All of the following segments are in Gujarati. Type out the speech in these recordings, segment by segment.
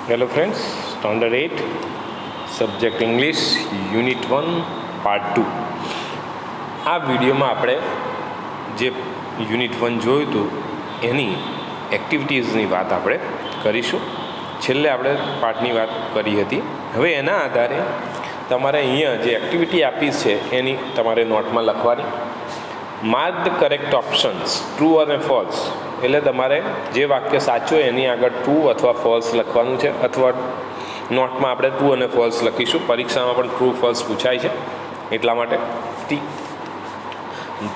Hello friends, standard 8 subject English unit 1 part 2. આ વિડીયોમાં આપણે જે યુનિટ 1 જોયું હતું એની એક્ટિવિટીઝની વાત આપણે કરીશું. છેલ્લે આપણે પાર્ટની વાત કરી હતી. હવે એના આધારે તમારે અહીંયા જે એક્ટિવિટી આપી છે એની તમારે નોટમાં લખવાની. Mark the correct options, true અને ફોલ્સ. એટલે તમારે જે વાક્ય સાચું હોય એની આગળ ટ્રુ અથવા ફોલ્સ લખવાનું છે, અથવા નોટમાં આપણે ટ્રુ અને ફોલ્સ લખીશું. પરીક્ષામાં પણ ટ્રુ ફોલ્સ પૂછાય છે, એટલા માટે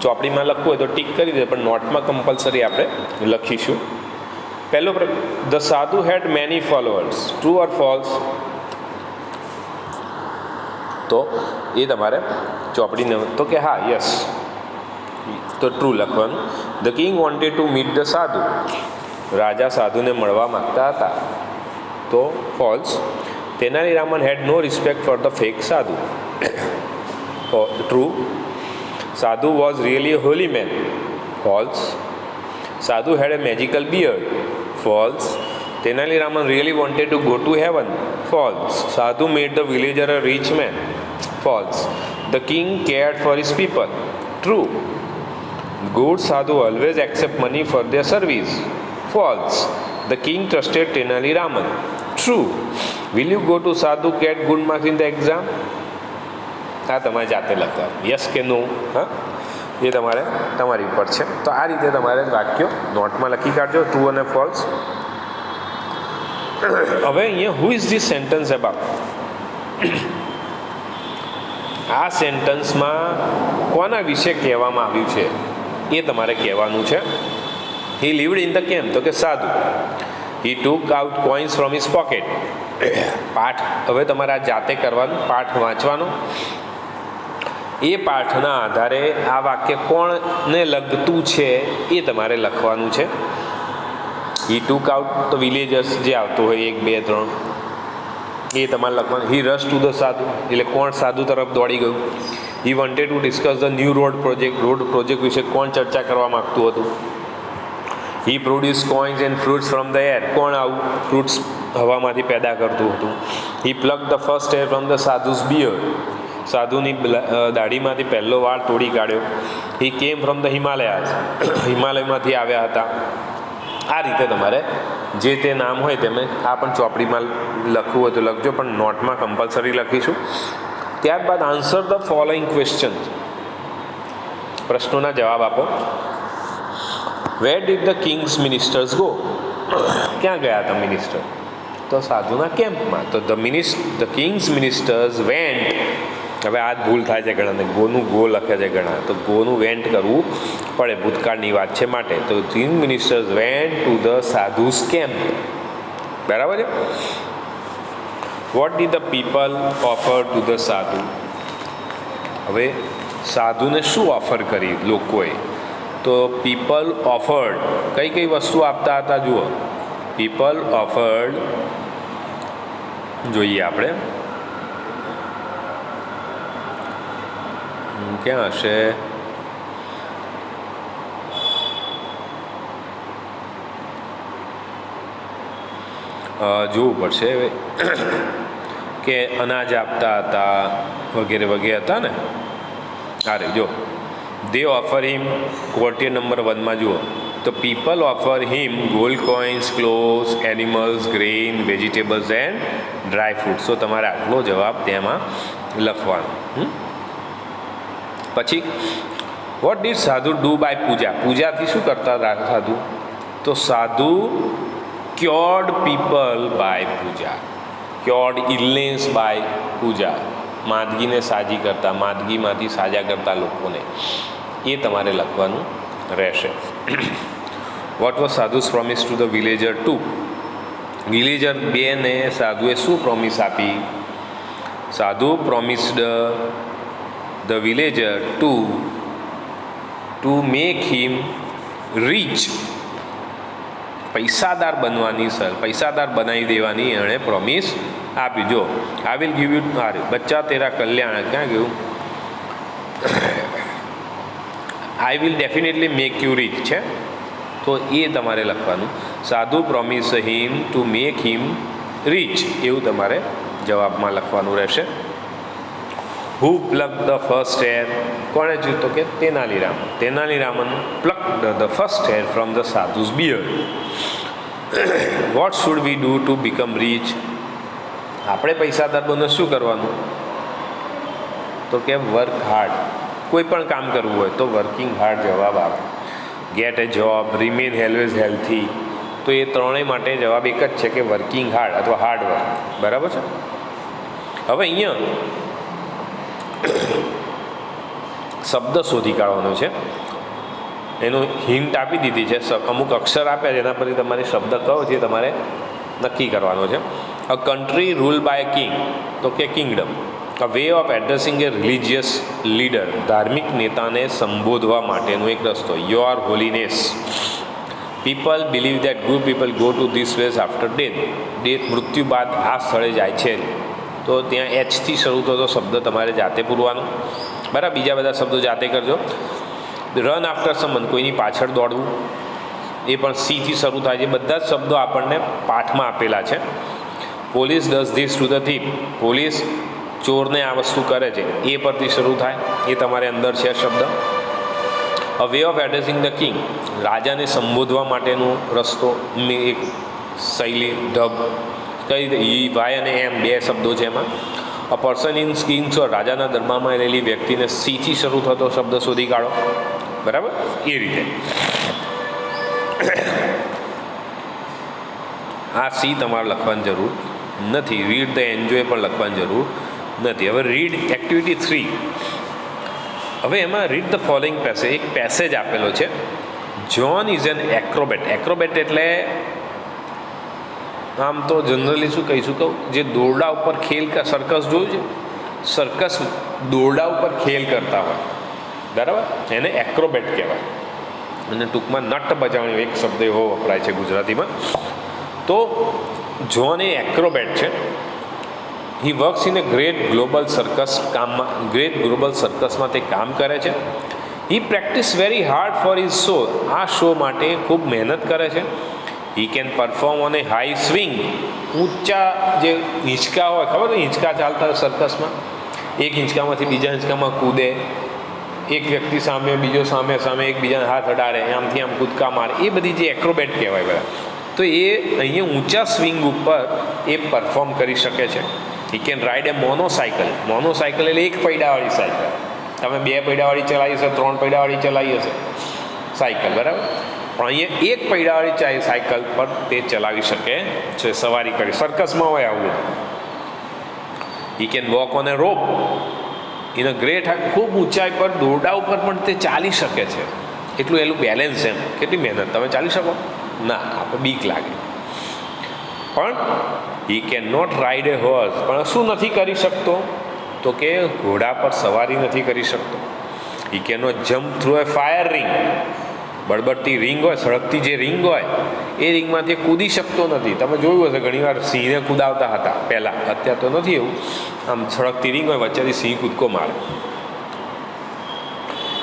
ચોપડીમાં લખવું હોય તો ટીક કરી દે, પણ નોટમાં કમ્પલસરી આપણે લખીશું. પહેલો the sadhu had many followers, true or false? તો એ તમારે ચોપડીને તો કે હા, યસ, તો ટ્રુ લખવાનું. The king wanted to meet the sadhu, રાજા સાધુને મળવા માગતા હતા, તો false. Tenali Raman had no respect for the fake sadhu, true. Sadhu was really a holy man, false. Sadhu had a magical beard, false. Tenali Raman really wanted to go to heaven, false. Sadhu made the villager a rich man, false. The king cared for his people, true. Good sadhu always accept money for their service, false. The king trusted Tenali Raman, true. Will you go to sadhu get good marks in the exam? આ તમારે જાતે લખતા, યસ કે નો, હા, એ તમારે તમારી ઉપર છે. તો આ રીતે તમારે વાક્યો નોટમાં લખી કાઢજો, ટ્રુ અને ફોલ્સ. હવે અહીંયા who is this sentence about? આ સેન્ટન્સમાં કોના વિશે કહેવામાં આવ્યું છે એ તમારે કહેવાનું છે. He lived in the camp, તો કે સાધુ. He took out coins from his pocket. પાઠ હવે તમારે આ જાતે કરવાનું, પાઠ વાંચવાનો. એ પાઠના આધારે આ વાક્ય કોણને લગતું છે એ તમારે લખવાનું છે. હી ટુક આઉટ તો વિલેજર્સ જે આવતું હોય 1, 2, 3 એ તમારે લખવાનું. હી રશ ટુ ધ સાધુ, એટલે કોણ સાધુ તરફ દોડી ગયું. He wanted to discuss the new road project વિશે કોણ ચર્ચા કરવા માગતું હતું. He produce coins and fruits from the air, કોણ આવું ફ્રૂટ્સ હવામાંથી પેદા કરતું હતું. He pluck the first hair from the sadhu's beard, સાધુની દાઢીમાંથી પહેલો વાળ તોડી કાઢ્યો. હી કેમ ફ્રોમ ધ હિમાલયાઝ, હિમાલયમાંથી આવ્યા હતા. આ રીતે તમારે જે તે નામ હોય તેમને આ પણ ચોપડીમાં લખવું હોય તો લખજો, પણ નોટમાં કમ્પલસરી લખીશું. ત્યારબાદ આન્સર ધ ફોલોઈંગ ક્વેશ્ચન, પ્રશ્નોના જવાબ આપો. Where did the king's ministers go, ક્યાં ગયા હતા મિનિસ્ટર? તો સાધુના કેમ્પમાં. તો ધ કિંગ્સ મિનિસ્ટર્સ વેન્ટ, હવે આ જ ભૂલ થાય છે ઘણાને, ગોનું ગો લખે છે ઘણા, તો ગોનું વેન્ટ કરવું પડે, ભૂતકાળની વાત છે માટે. તો king ministers went to the sadhus camp, બરાબર છે. What did the people offer to the sadhu, હવે સાધુને શું ઓફર કરી લોકોએ? તો પીપલ ઓફર્ડ, કઈ કઈ વસ્તુ આપતા હતા જુઓ. પીપલ ઓફર્ડ, જોઈએ આપણે ક્યાં હશે, જોવું પડશે કે અનાજ આપતા હતા વગેરે વગેરે હતા ને. અરે જો, દે ઓફર હિમ, ક્વોર્ટિયર નંબર 1માં જુઓ, તો people offer him gold coins, clothes, animals, grain, vegetables and dry fruits. તો તમારે આટલો જવાબ તેમાં લખવાનો. પછી what did sadhu do by puja, પૂજાથી શું કરતા હતા સાધુ? તો sadhu cured people by puja, cured illness by puja, માંદગીને સાજી કરતા, માંદગીમાંથી સાજા કરતા લોકોને, એ તમારે લખવાનું રહેશે. What was sadhu's promise to the villager 2, villager 2 ને સાધુએ શું પ્રોમિસ આપી? Sadhu promised the villager to make him rich, પૈસાદાર બનવાની, પૈસાદાર બનાવી દેવાની એણે પ્રોમિસ આપી. જો આઈ વિલ ગીવ યુ, અરે બચ્ચા તેરા કલ્યાણ, ક્યાં ગયું? I will definitely make you rich છે, તો એ તમારે લખવાનું. Sadhu promise him to make him rich એવું તમારે જવાબમાં લખવાનું રહેશે. Who pluck the first hair, કોણે જોયું તો કે Tenali Raman. Tenali Raman pluck the first hair from the sadhu's beard. What should we do to become rich, આપણે પૈસાદાર બનવું શું કરવાનું તો કે વર્ક હાર્ડ. કોઈ પણ કામ કરવું હોય તો વર્કિંગ હાર્ડ જવાબ આવે. ગેટ એ જોબ, રિમેન ઓલવેઝ હેલ્થી, તો એ ત્રણેય માટે જવાબ એક જ છે કે વર્કિંગ હાર્ડ અથવા હાર્ડ વર્ક. બરાબર છે. હવે અહીંયા શબ્દ શોધી કાઢવાનો છે, એનું હિન્ટ આપી દીધી છે, અમુક અક્ષર આપ્યા છે, એના પરથી તમારે શબ્દ કયો છે તમારે નક્કી કરવાનો છે. A country rule by king, તો કે kingdom. A way of addressing a religious leader, ધાર્મિક નેતાને સંબોધવા માટેનો એક રસ્તો. Your holiness. People believe that good people go to this ways after death, મૃત્યુ બાદ આ સ્થળે જાય છે. તો ત્યાં એચથી શરૂ થતો શબ્દ તમારે જાતે પૂરવાનો. બરાબર. બીજા બધા શબ્દો જાતે કરજો. રન આફ્ટર સમન, કોઈની પાછળ દોડવું, એ પણ સીથી શરૂ થાય છે. બધા જ શબ્દો આપણને પાઠમાં આપેલા છે. Police does this to the thief, police ચોરને આ વસ્તુ કરે છે, એ પરથી શરૂ થાય, એ તમારે અંદર છે શબ્દ. અ way of addressing the king, રાજાને સંબોધવા માટેનો રસ્તો, એક શૈલી, ઢબ. કઈ રીતે ઈ, વાય અને એમ બે શબ્દો છે એમાં. અ પર્સન ઇન કિંગ્સ ઓર, રાજાના દરબારમાં રહેલી વ્યક્તિને સીથી શરૂ થતો શબ્દ શોધી કાઢો. બરાબર. એ રીતે આ સી તમારે લખવાની જરૂર નથી. રીડ ધ એન્જોય પણ લખવાની જરૂર નથી. હવે રીડ એક્ટિવિટી 3. હવે એમાં રીડ ધ ફોલોઈંગ પેસેજ, એક પેસેજ આપેલો છે. John is an Acrobat. Acrobat એટલે આમ તો જનરલી શું કહીશું કહું, જે દોરડા ઉપર ખેલ, સર્કસ જોયું છે, સર્કસ દોરડા ઉપર ખેલ કરતા હોય, બરાબર, એને એક્રોબેટ કહેવાય. અને ટૂંકમાં નટ બજાવણી એક શબ્દ એવો વપરાય છે ગુજરાતીમાં. તો જ્હોન એ એક્રોબેટ છે. He works in a great global circus, global સર્કસમાં તે કામ કરે છે. He practice very hard for his show, આ શો માટે ખૂબ મહેનત કરે છે. He can perform on a high swing, ઊંચા જે હિંચકા હોય, ખબર ને હિંચકા ચાલતા હોય સર્કસમાં, એક હિંચકામાંથી બીજા હિંચકામાં કૂદે, એક વ્યક્તિ સામે, બીજો સામે, એકબીજાને હાથ અડાડે, આમથી આમ કૂદકા મારે, એ બધી જે એક્રોબેટ કહેવાય બધા. તો એ અહીંયા ઊંચા સ્વિંગ ઉપર એ પરફોર્મ કરી શકે છે. હી કેન રાઇડ એ મોનોસાયકલ. મોનોસાયકલ એટલે એક પૈડાવાળી સાયકલ. તમે 2 પૈડાવાળી ચલાવી હશે, 3 પૈડાવાળી ચલાવી હશે સાયકલ, બરાબર. પણ અહીંયા એક પૈડાવાળી સાયકલ પર તે ચલાવી શકે છે, સવારી કરી. સર્કસમાં હોય આવું. He can walk on A rope in a great height, ખૂબ ઊંચાઈ પર દોરડા ઉપર પણ તે ચાલી શકે છે. એટલું એનું બેલેન્સ એમ. કેટલી મહેનત, તમે ચાલી શકો? ના, આપણે બીક લાગે. પણ he can not ride a horse, પણ શું નથી કરી શકતો તો કે ઘોડા પર સવારી નથી કરી શકતો. He can not jump through a fire ring, બળબડતી રિંગ હોય, સળગતી જે રિંગ હોય, એ રિંગમાંથી કૂદી શકતો નથી. તમે જોયું હશે ઘણીવાર સિંહને કૂદાવતા હતા પહેલાં, અત્યારે તો નથી એવું. આમ સળગતી રિંગ હોય, વચ્ચેથી સિંહ કૂદકો મારે.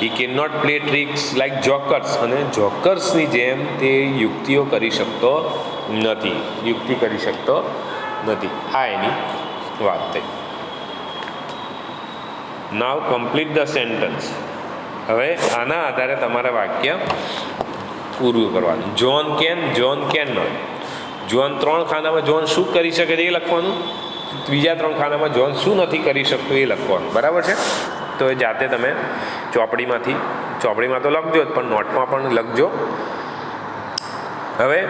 He can not play tricks like jokers, અને જોકર્સની જેમ તે યુક્તિઓ કરી શકતો નથી. યુક્તિ કરી શકતો નથી. આ એની વાત થઈ. Now complete the sentence. હવે આના આધારે તમારે વાક્ય પૂરું કરવાનું. John can not. જ્હોન 3 ખાનામાં જ્હોન શું કરી શકે છે એ લખવાનું. બીજા 3 ખાનામાં જ્હોન શું નથી કરી શકતો એ લખવાનું. બરાબર છે. તો એ જાતે તમે ચોપડીમાં તો લખજો જ, પણ નોટમાં પણ લખજો. હવે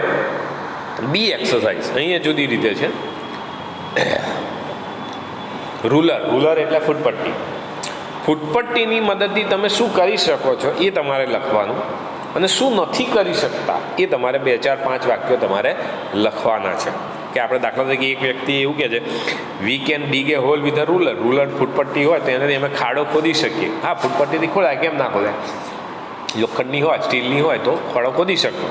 બી એક્સરસાઇઝ અહીંયા જુદી રીતે છે. રૂલર એટલે ફૂટપટ્ટી. ફૂટપટ્ટીની મદદથી તમે શું કરી શકો છો એ તમારે લખવાનું, અને શું નથી કરી શકતા એ તમારે 2, 4, 5 વાક્યો તમારે લખવાના છે. કે આપણે દાખલા તરીકે એક વ્યક્તિ એવું કહે છે, we can dig a hole with a ruler ફૂટપટ્ટી હોય તો એનાથી અમે ખાડો ખોદી શકીએ. હા, ફૂટપટ્ટીથી ખોદાય, કેમ ના ખોદાય? લોખંડની હોય, સ્ટીલની હોય તો ખાડો ખોદી શકો.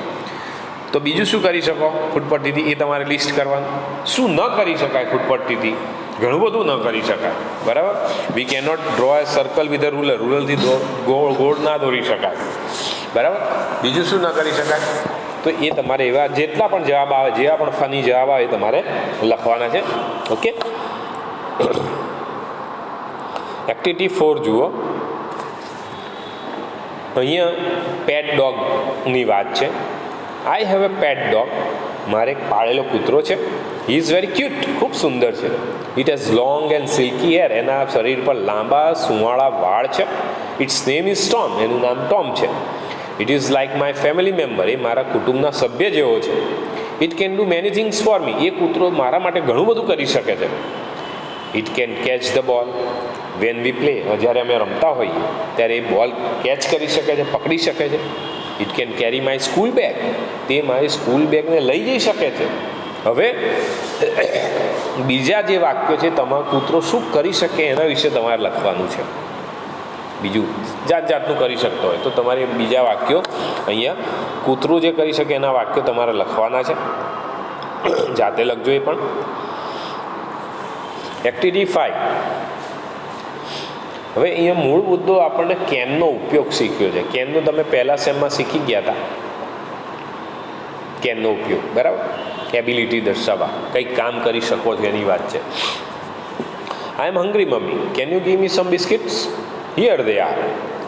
તો બીજું શું કરી શકો ફૂટપટ્ટીથી એ તમારે લિસ્ટ કરવાનું. શું ન કરી શકાય ફૂટપટ્ટીથી? ઘણું બધું ન કરી શકાય, બરાબર. We can not draw a circle with a રૂલરથી ગોળ ના દોરી શકાય, બરાબર. બીજું શું ન કરી શકાય? તો એ તમારે એવા જેટલા પણ જવાબ આવે, જેવા પણ ફની જવાબ આવે એ તમારે લખવાના છે. ઓકે, એક્ટિવિટી 4 જુઓ. અહીંયા પેટ ડોગની વાત છે. I have a pet dog. મારે એક પાળેલો કૂતરો છે. He is very cute. ખૂબ સુંદર છે. It has long and silky hair. એના શરીર પર લાંબા સુંવાળા વાળ છે. Its name is Tom. એનું નામ ટોમ છે. It is like my family member. એ મારા કુટુંબના સભ્ય જેવો છે. It can do many things for me. એ કૂતરો મારા માટે ઘણું બધું કરી શકે છે. It can catch the ball when we play. જ્યારે અમે રમતા હોઈએ ત્યારે એ બોલ કેચ કરી શકે છે, પકડી શકે છે. It can carry my school bag. તે મારી સ્કૂલ બેગને લઈ જઈ શકે છે. હવે બીજા જે વાક્યો છે, તમારો કૂતરો શું કરી શકે એના વિશે તમારે લખવાનું છે. બીજું જાત જાતનું કરી શકતો હોય તો તમારે બીજા વાક્યો અહીંયા કૂતરું જે કરી શકે એના વાક્યો તમારે લખવાના છે. જાતે લખજો એ પણ. એક્ટિવિટી 5. હવે અહીંયા મૂળ મુદ્દો આપણને કેનનો ઉપયોગ શીખ્યો છે. કેનનો તમે પહેલા સેમમાં શીખી ગયા હતા. કેનનો ઉપયોગ, બરાબર, એબિલિટી દર્શાવવા, કંઈક કામ કરી શકો છો એની વાત છે. I am hungry mummy. Can you give me some biscuits? Here they are.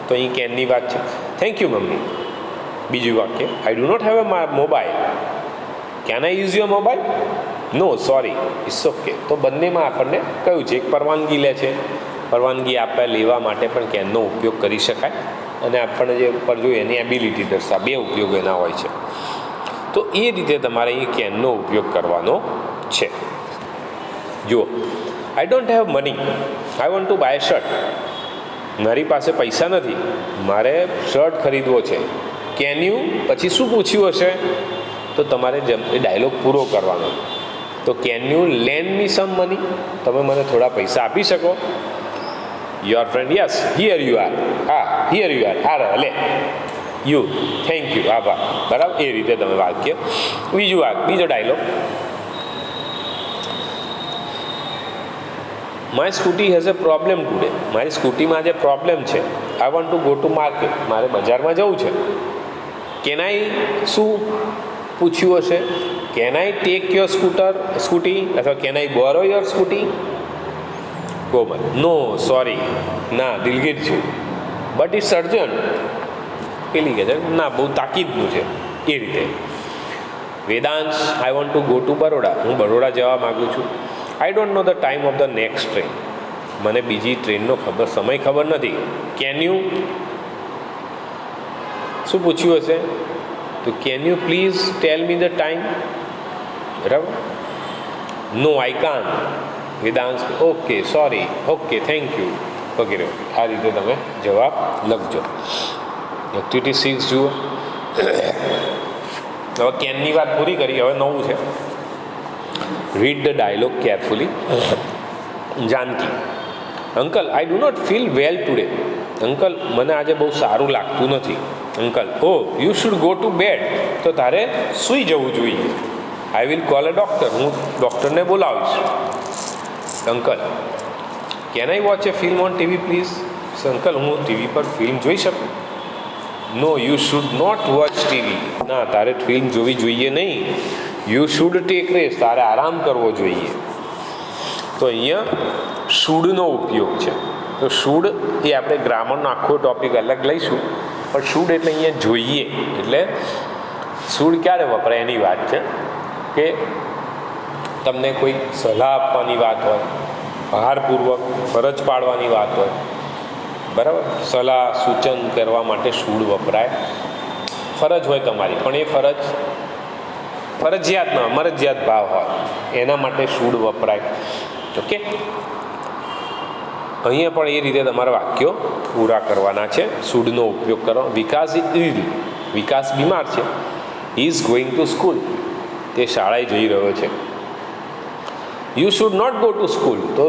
તો અહીં કેનની વાત છે. Thank you mummy. બીજું વાક્ય, I do not have a mobile. Can I use your mobile? No sorry, it's okay. તો બંનેમાં આપણને કયું છે? એક પરવાનગી લે છે. પરવાનગી આપે લેવા માટે પણ કેનનો ઉપયોગ કરી શકાય. અને આપણને જે ઉપર જોઈએ એની એબિલિટી દર્શાવે, બે ઉપયોગ એના હોય છે. તો એ રીતે તમારે અહીં કેનનો ઉપયોગ કરવાનો છે. જુઓ, I don't have money. I want to buy shirt. મારી પાસે પૈસા નથી, મારે શર્ટ ખરીદવો છે. કેન યુ પછી શું પૂછ્યું હશે? તો તમારે એ ડાયલોગ પૂરો કરવાનો. તો can you land me some money? તમે મને થોડા પૈસા આપી શકો? Your friend, yes, here you are. હા, હિયર યુ આર. હા, લે. યુ, થેન્ક યુ, આભાર. બરાબર, એ રીતે તમે વાક્ય. બીજો dialogue, my Scooty has a problem today. મારી સ્કૂટીમાં જે પ્રોબ્લેમ છે. I want to go to market. મારે બજારમાં જવું છે. કેન આઈ શું પૂછ્યું હશે? Can I take your Scooty અથવા can I borrow your Scooty? Komal, no sorry, ના, દિલગીર છે. But it's urgent. પેલી કહે છે ના, બહુ તાકીદનું છે. એ રીતે. Vedansh, I want to go to Baroda. હું બરોડા જવા માગું છું. I don't know the time of the next train. મને બીજી ટ્રેનનો સમય ખબર નથી. કેન યુ શું પૂછ્યું હશે? તો can you please tell me the time. બરાબર. નો, આઈ કાન. Vedansh, okay, sorry, okay, thank you, વગેરે. આ રીતે તમે જવાબ લખજો. એક્ટિવિટી 6 જુઓ. હવે કેનની વાત પૂરી કરી. હવે નવું છે. Read the dialogue carefully. Janaki, uncle, I do not feel well today. Uncle, મને આજે બહુ સારું લાગતું નથી. Uncle, oh you should go to bed. તો તારે સૂઈ જવું જોઈએ. I will call a doctor. હું ડૉક્ટરને બોલાવીશ. Uncle, can I watch a film on TV please? Uncle, હું ટીવી પર ફિલ્મ જોઈ શકું? No, you should not watch TV. ના, તારે ફિલ્મ જોવી જોઈએ નહીં. You should tech rest. તારે આરામ કરવો જોઈએ. તો અહીંયા શુડનો ઉપયોગ છે. તો શુડ એ આપણે ગ્રામરનો આખો ટોપિક અલગ લઈશું. પણ શુડ એટલે અહીંયા જોઈએ. એટલે શુડ ક્યારે વપરાય એની વાત છે કે તમને કોઈ સલાહ આપવાની વાત હોય, ભારપૂર્વક ફરજ પાડવાની વાત હોય, બરાબર, સલાહ સૂચન કરવા માટે શુડ વપરાય. ફરજ હોય તમારી, પણ એ ફરજિયાત ન મરજિયાત ભાવ હોય એના માટે શુડ વપરાય. ઓકે, અહીંયા પણ એ રીતે તમારા વાક્યો પૂરા કરવાના છે. શુડનો ઉપયોગ કરો. વિકાસ ઇઝ ઇલ. વિકાસ બીમાર છે. Is going to school. તે શાળાએ જઈ રહ્યો છે. You should not go to school. તો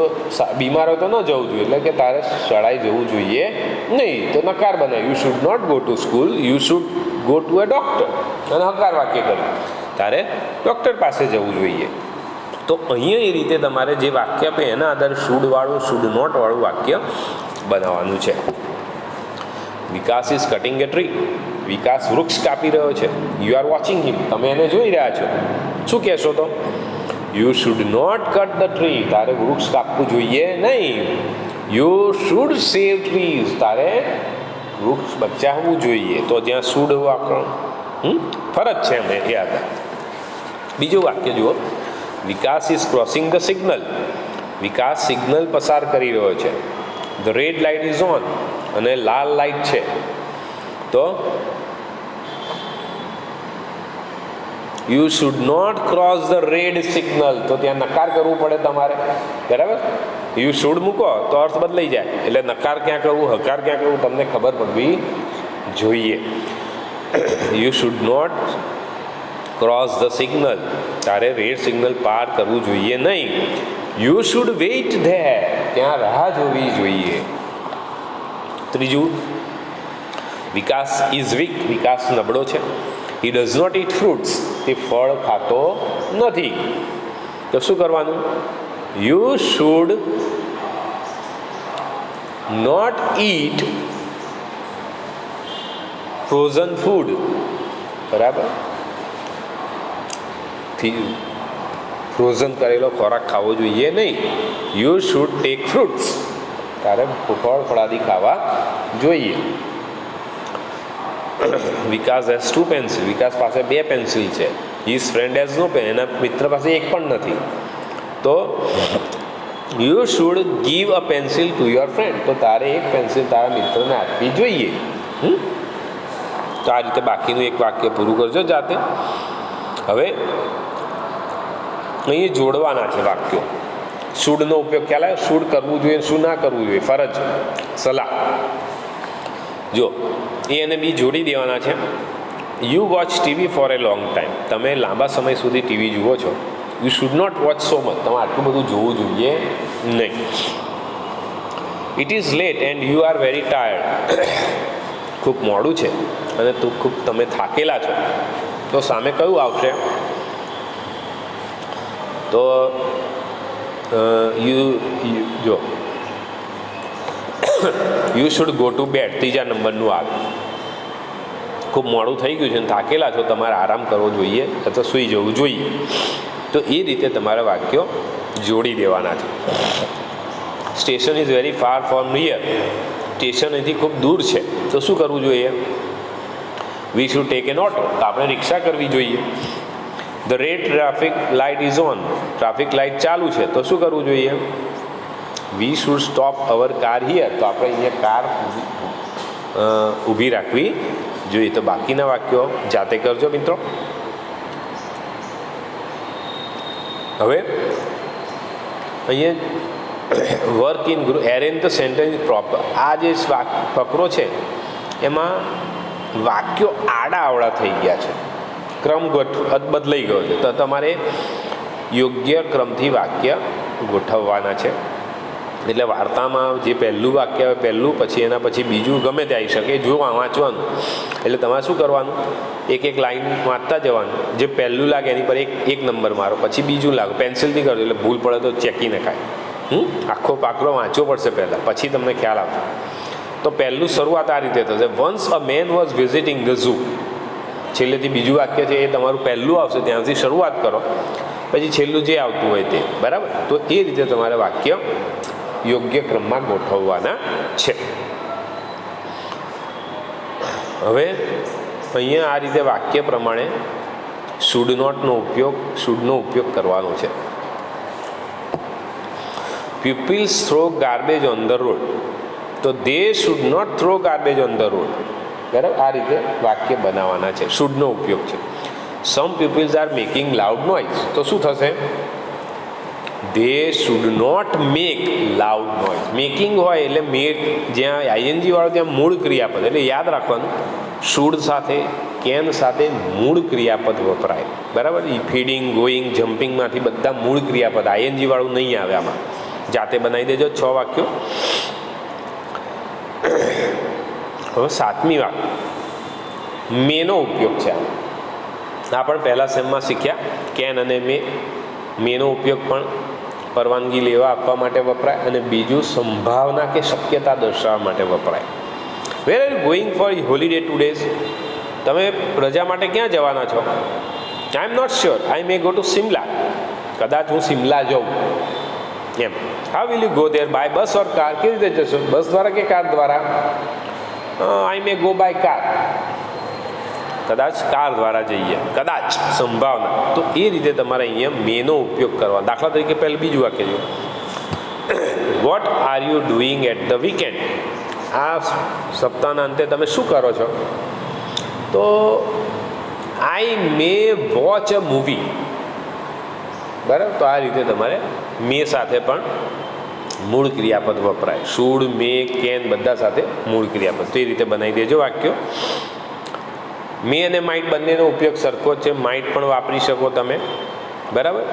બીમાર હોય તો ન જવું જોઈએ. એટલે કે તારે શાળાએ જવું જોઈએ નહીં. તો નકાર બનાય. You should not go to school. You should go to a doctor. અને હકાર વાક્ય કર્યું. તારે ડૉક્ટર પાસે જવું જોઈએ. તો અહીંયા એ રીતે તમારે જે વાક્ય આપે એના આધારે શુડવાળું, શુડ નોટવાળું વાક્ય બનાવવાનું છે. Vikas is cutting a tree. Vikas વૃક્ષ કાપી રહ્યો છે. You are watching him. તમે એને જોઈ રહ્યા છો. શું કહેશો તો? You should not cut the tree. તારે વૃક્ષ કાપવું જોઈએ નહીં. You should save trees. તારે વૃક્ષ બચાવવું જોઈએ. તો જ્યાં શુડ વાપરવાનું ફરજ છે એમ યાદ. બીજું વાક્ય જુઓ. Vikas is crossing the signal. Vikas signal પસાર કરી રહ્યો છે. The red light is on. અને લાલ લાઇટ છે. તો you should not cross the red signal. તો ત્યાં નકાર કરવું પડે તમારે. બરાબર. યુ શુડ મૂકો તો અર્થ બદલાઈ જાય. એટલે નકાર ક્યાં કરવું, હકાર ક્યાં કરવું, તમને ખબર પડવી જોઈએ. You should not cross the signal. તારે રેડ સિગ્નલ પાર કરવું જોઈએ નહીં. You should wait there. ત્યાં રાહ જોવી જોઈએ. ત્રીજું, વિકાસ ઇઝ વીક. વિકાસ નબળો છે. He does not eat fruits. તે ફળ ખાતો નથી. તો શું કરવાનું? You should not eat frozen food. બરાબર. ફ્રોઝન કરેલો ખોરાક ખાવો જોઈએ નહીં. You should take fruits. તારે ફળ ફળાદી ખાવા જોઈએ. વિકાસ હેઝ 2 પેન્સિલ. વિકાસ પાસે 2 પેન્સિલ છે. His friend has no pen. એના મિત્ર પાસે એક પણ નથી. તો you should give a pencil to your friend. તો તારે એક પેન્સિલ તારા મિત્રને આપવી જોઈએ. તો આ રીતે બાકીનું એક વાક્ય પૂરું કરજો જાતે. હવે અહીં જોડવાના છે વાક્યો. શુડનો ઉપયોગ ખ્યાલ આવે? શુડ કરવું જોઈએ, શું ના કરવું જોઈએ, ફરજ, સલાહ. જો એ અને બી જોડી દેવાના છે. You watch TV for a long time. તમે લાંબા સમય સુધી ટીવી જુઓ છો. You should not watch so much. તમે આટલું બધું જોવું જોઈએ નહીં. It is late and you are very tired. ખૂબ મોડું છે અને તમે થાકેલા છો. તો સામે કયું આવશે? તો જો you should go to bed. ત્રીજા નંબરનું આવે. ખૂબ મોડું થઈ ગયું છે અને થાકેલા છો, તમારે આરામ કરવો જોઈએ અથવા સૂઈ જવું જોઈએ. તો એ રીતે તમારા વાક્યો જોડી દેવાના છે. Station is very far from here. Station અહીંથી ખૂબ દૂર છે. તો શું કરવું જોઈએ? We should take an auto. તો આપણે રિક્ષા કરવી જોઈએ. The red traffic light is on. Traffic light ચાલુ છે. તો શું કરવું જોઈએ? We should stop our car here. તો આપણે અહીંયા કાર ઊભી રાખવી જોઈએ. તો બાકીના વાક્યો જાતે કરજો મિત્રો. હવે અહીંયા work in group, arrange the sentence proper. આ જે ફકરો છે એમાં વાક્યો આડા અવળા થઈ ગયા છે. ક્રમ બદલાઈ ગયો છે. તો તમારે યોગ્ય ક્રમથી વાક્ય ગોઠવવાના છે. એટલે વાર્તામાં જે પહેલું વાક્ય આવે પહેલું, પછી એના પછી બીજું, ગમે તે આવી શકે. જો વાંચવાનું એટલે તમારે શું કરવાનું? એક એક લાઈન વાંચતા જવાનું. જે પહેલું લાગે એની પર એક નંબર મારો, પછી બીજું લાગો. પેન્સિલથી કરજો એટલે ભૂલ પડે તો ચેકી નખાય. આખો પાકડો વાંચવો પડશે પહેલાં, પછી તમને ખ્યાલ આવશે. તો પહેલું શરૂઆત આ રીતે થશે. Once a man was visiting the zoo. છેલ્લેથી બીજું વાક્ય છે એ તમારું પહેલું આવશે. ત્યાંથી શરૂઆત કરો, પછી છેલ્લું જે આવતું હોય તે. બરાબર. તો એ રીતે તમારે વાક્ય યોગ્ય ક્રમમાં ગોઠવવાના છે. હવે અહીંયા આ રીતે વાક્ય પ્રમાણે શુડ નોટનો ઉપયોગ કરવાનો છે. Peoples throw garbage on the road. તો they should not throw garbage on the road. બરાબર. આ રીતે વાક્ય બનાવવાના છે. શુડનો ઉપયોગ છે. Some peoples are making loud noise. તો શું થશે? They should not make loud noise. Making હોય એટલે જ્યાં આઈએનજી વાળો ત્યાં મૂળ ક્રિયાપદ. એટલે યાદ રાખવાનું, શુડ સાથે કેન સાથે મૂળ ક્રિયાપદ વપરાય. બરાબર. ફીડિંગ, ગોઈંગ, જમ્પિંગમાંથી બધા મૂળ ક્રિયાપદ. આઈએનજી વાળું નહીં આવે આમાં. જાતે બનાવી દેજો 6 વાક્યો. હવે 7મી વાત, મેનો ઉપયોગ છે. આ પણ પહેલા સેમમાં શીખ્યા. કેન અને મેનો ઉપયોગ પણ પરવાનગી લેવા આપવા માટે વપરાય, અને બીજું સંભાવના કે શક્યતા દર્શાવવા માટે વપરાય. Where are you going for holiday 2 days? તમે રજા માટે ક્યાં જવાના છો? I am not sure, I may go to Shimla. કદાચ હું સિમલા જાઉં એમ. How will you go there, by bus or car? કેવી રીતે જશો, બસ દ્વારા કે કાર દ્વારા? I may go by car. કદાચ કાર દ્વારા જઈએ, કદાચ, સંભાવના. તો એ રીતે તમારે અહીંયા મેનો ઉપયોગ કરવા. દાખલા તરીકે પહેલાં બીજું વાક્ય જો, what are you doing at the weekend? આ સપ્તાહના અંતે તમે શું કરો છો? તો આઈ મે વોચ અ મૂવી. બરાબર, તો આ રીતે તમારે મે સાથે પણ મૂળ ક્રિયાપદ વપરાય. શુડ, મે, કેન બધા સાથે મૂળ ક્રિયાપદ. તો એ રીતે બનાવી દેજો વાક્યો. મે અને માઇટ બંનેનો ઉપયોગ સરખો જ છે. માઇટ પણ વાપરી શકો તમે. બરાબર,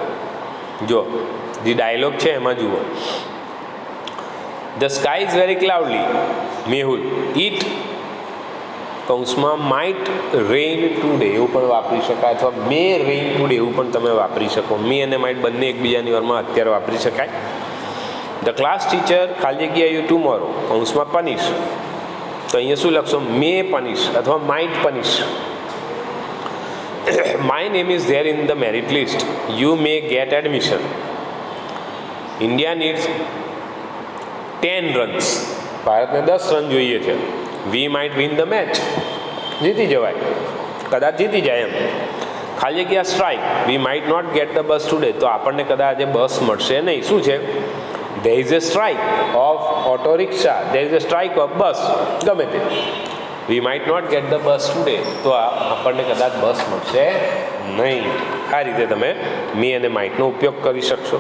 જો જે ડાયલોગ છે એમાં જુઓ, the sky is very cloudly. Mehul, it કૌંસમાં માઇટ રેઇન ટુડે એવું પણ વાપરી શકાય, અથવા મે રેઇન ટુડે એવું પણ તમે વાપરી શકો. મે અને માઇટ બંને એકબીજાની વારમાં અત્યારે વાપરી શકાય. ધ ક્લાસ ટીચર ખાલી જગ્યા યુ ટુમોરો કૌંસમાં પનિશ. તો અહીંયા શું લખશો? મે પનિશ અથવા might punish. My name is there in the merit list. You may get admission. India needs 10 runs. ભારતને 10 રન જોઈએ છે. We might win the match. જીતી જવાય, કદાચ જીતી જાય એમ. ખાલી જગ્યા strike. We might not get the bus today. તો આપણને કદાચ આજે બસ મળશે નહીં. શું છે? there is a strike of auto rickshaw, there is a strike of bus. ગમે તે, we might not get the bus today. તો આપણને કદાચ બસ મળશે નહીં. આ રીતે તમે મે અને માઇટનો ઉપયોગ કરી શકશો.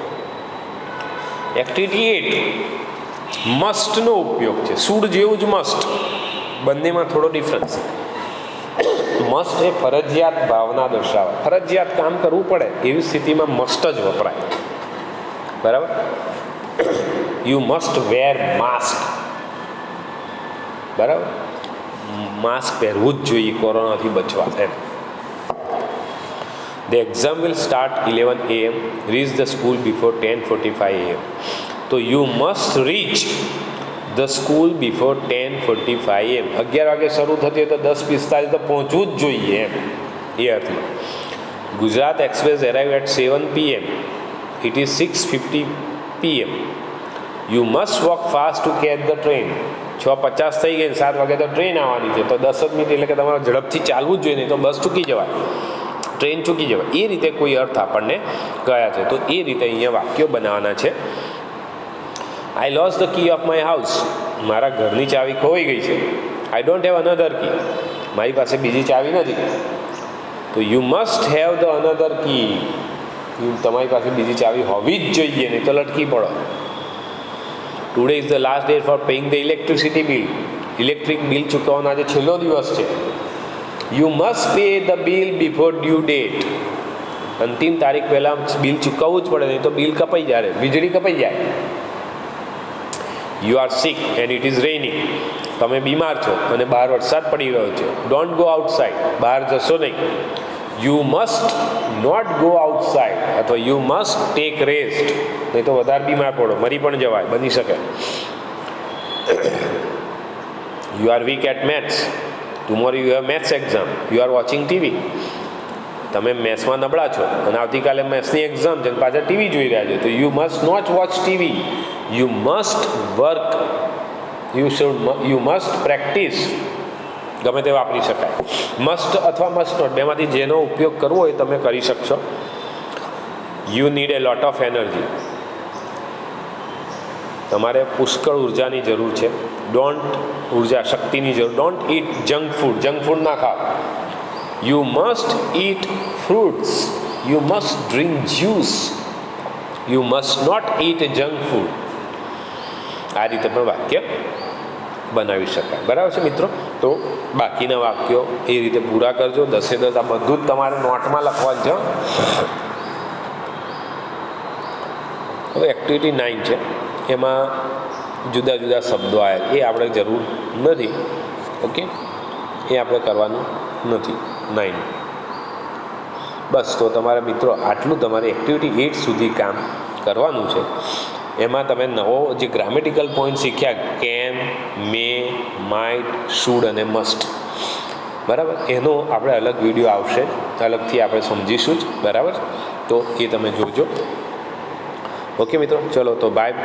એક્ટિવિટી 8 મસ્ટનો ઉપયોગ છે. શુડ જેવું જ મસ્ટ, બંનેમાં થોડો ડિફરન્સ. મસ્ટ એ ફરજિયાત ભાવના દર્શાવે, ફરજિયાત કામ કરવું પડે એવી સ્થિતિમાં મસ્ટ જ વપરાય. બરાબર, યુ મસ્ટ વેર માસ્ક. બરાબર, માસ્ક પહેરવું જ જોઈએ કોરોનાથી બચવા. એમ. The exam will start 11 AM. Reach the school before 10:45 AM. તો you must reach the school before 10:45 AM. 11 વાગે શરૂ થતી હોય તો 10:45 તો પહોંચવું જ જોઈએ એમ, એ અર્થમાં. Gujarat express arrive at 7 PM. It is 6:50 PM. You must walk fast to catch the train. 6:50 થઈ ગઈ, 7 વાગે તો ટ્રેન આવવાની છે, તો 10 મિનિટ એટલે કે તમારે ઝડપથી ચાલવું જ જોઈએ, નહીં તો બસ ચૂકી જવાય, ટ્રેન ચૂકી જવાય. એ રીતે કોઈ અર્થ આપણને કયા છે, તો એ રીતે અહીંયા વાક્યો બનાવવાના છે. I lost the key of my house. મારા ઘરની ચાવી ખોવાઈ ગઈ છે. I don't have another key. મારી પાસે બીજી ચાવી નથી. તો you must have the another key. તમારી પાસે બીજી ચાવી હોવી જ જોઈએ, નહીં તો લટકી પડો. Today is the last day for paying the electricity bill. Electric bill ચૂકવવાનો આજે છેલ્લો દિવસ છે. You must pay the bill before due date. અંતિમ તારીખ પહેલાં બિલ ચૂકવવું જ પડે, નહીં તો બિલ કપાઈ જાય, વીજળી કપાઈ જાય. You are sick and it is raining. તમે બીમાર છો અને બહાર વરસાદ પડી રહ્યો છે. Don't go outside. બહાર જશો નહીં. You must not go outside અથવા યુ મસ્ટ ટેક રેસ્ટ, નહીં તો વધારે બીમાર પડો, મરી પણ જવાય, બની શકે. You are weak at maths. Tomorrow you have maths exam. You are watching TV. તમે મેથ્સમાં નબળા છો અને આવતીકાલે મેથ્સની એક્ઝામ છે અને પાછા ટીવી જોઈ રહ્યા છો, તો you must not watch TV. You must work. You must practise. ગમે તે વાપરી શકાય. મસ્ટ અથવા મસ્ટ નોટ બેમાંથી જેનો ઉપયોગ કરવો હોય તમે કરી શકશો. You need a lot of energy. તમારે પુષ્કળ ઉર્જાની જરૂર છે. ડોન્ટ, ઉર્જા શક્તિની જરૂર. Don't eat junk food. Junk food ના ખાઓ. You must eat fruits. You must drink juice. You must not eat junk food. આ રીતે પણ વાક્ય બનાવી શકાય. બરાબર છે મિત્રો? તો બાકીના વાક્યો એ રીતે પૂરા કરજો. 10 આ બધું જ તમારે નોટમાં લખવાનું છે. હવે એક્ટિવિટી 9 છે, એમાં જુદા જુદા શબ્દો આવ્યા, એ આપણે જરૂર નથી. ઓકે, એ આપણે કરવાનું નથી. 9 બસ. તો તમારા મિત્રો આટલું તમારે એક્ટિવિટી 8 સુધી કામ કરવાનું છે. એમાં તમે નવો જે ગ્રામેટિકલ પોઈન્ટ શીખ્યા કેન, મે, માઇટ, શુડ અને મસ્ટ, બરાબર, એનો આપણે અલગ વિડીયો આવશે, અલગથી આપણે સમજીશું જ, બરાબર, તો એ તમે જોજો. ઓકે મિત્રો, ચલો તો બાય.